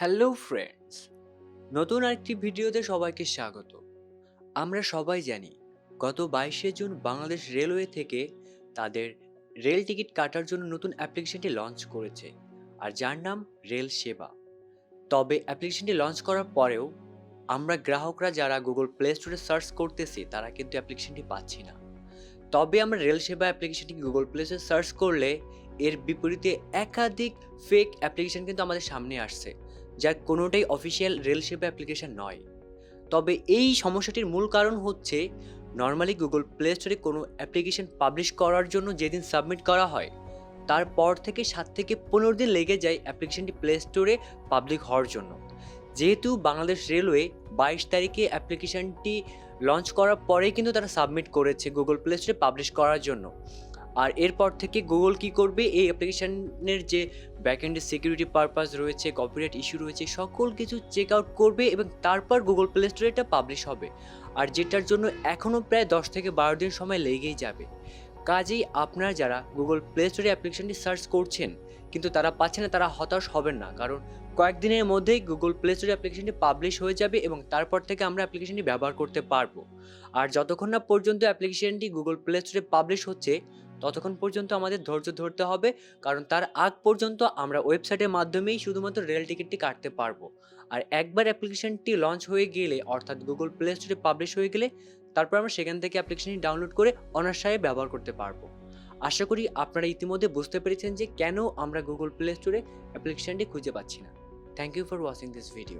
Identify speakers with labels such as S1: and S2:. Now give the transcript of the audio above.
S1: Hello friends, নতুন আরেকটি ভিডিওতে সবাইকে স্বাগত। আমরা সবাই জানি গত 22শে জুন বাংলাদেশ রেলওয়ে থেকে তাদের রেল টিকিট কাটার জন্য নতুন অ্যাপ্লিকেশনটি লঞ্চ করেছে, আর যার নাম রেল সেবা। তবে অ্যাপ্লিকেশনটি লঞ্চ করার পরেও আমরা গ্রাহকরা যারা গুগল প্লে স্টোরে সার্চ করতেছি তারা কিন্তু অ্যাপ্লিকেশনটি পাচ্ছি না। তবে আমরা রেল সেবা অ্যাপ্লিকেশনটি গুগল প্লে স্টোরে সার্চ করলে এর বিপরীতে একাধিক ফেক অ্যাপ্লিকেশন কিন্তু আমাদের সামনে আসছে, যার কোনোটাই অফিসিয়াল রেল সেবা অ্যাপ্লিকেশন নয়। তবে এই সমস্যাটির মূল কারণ হচ্ছে নর্মালি গুগল প্লে স্টোরে কোনো অ্যাপ্লিকেশন পাবলিশ করার জন্য যেদিন সাবমিট করা হয় তারপর থেকে 7 থেকে 15 দিন লেগে যায় অ্যাপ্লিকেশনটি প্লে স্টোরে পাবলিক হওয়ার জন্য। যেহেতু বাংলাদেশ রেলওয়ে 22 তারিখে অ্যাপ্লিকেশনটি লঞ্চ করার পরেই কিন্তু তারা সাবমিট করেছে গুগল প্লে স্টোরে পাবলিশ করার জন্য। আর এরপর থেকে গুগল কি করবে, এই অ্যাপ্লিকেশনের যে ব্যাকএন্ডে সিকিউরিটি পারপাস রয়েছে, কপিরাইট ইস্যু রয়েছে, সকল কিছু চেক আউট করবে এবং তারপর গুগল প্লে স্টোরে এটা পাবলিশ হবে। আর যেটার জন্য এখনও প্রায় 10 থেকে 12 দিন সময় লেগেই যাবে। কাজেই আপনারা যারা গুগল প্লে স্টোরে অ্যাপ্লিকেশনটি সার্চ করছেন কিন্তু তারা পাচ্ছে না, তারা হতাশ হবেন না, কারণ কয়েকদিনের মধ্যেই গুগল প্লে স্টোরে অ্যাপ্লিকেশনটি পাবলিশ হয়ে যাবে এবং তারপর থেকে আমরা অ্যাপ্লিকেশনটি ব্যবহার করতে পারবো। আর যতক্ষণ না পর্যন্ত অ্যাপ্লিকেশনটি গুগল প্লে স্টোরে পাবলিশ হচ্ছে ততক্ষণ পর্যন্ত আমাদের ধৈর্য ধরতে হবে, কারণ তার আগ পর্যন্ত আমরা ওয়েবসাইটের মাধ্যমেই শুধুমাত্র রেল টিকিটটি কাটতে পারবো। আর একবার অ্যাপ্লিকেশনটি লঞ্চ হয়ে গেলে, অর্থাৎ গুগল প্লে স্টোরে পাবলিশ হয়ে গেলে, তারপর আমরা সেখান থেকে অ্যাপ্লিকেশনটি ডাউনলোড করে অনায়াসে ব্যবহার করতে পারবো। আশা করি আপনারা ইতিমধ্যে বুঝতে পেরেছেন যে কেন আমরা গুগল প্লে স্টোরে অ্যাপ্লিকেশনটি খুঁজে পাচ্ছি না। Thank you for watching this video.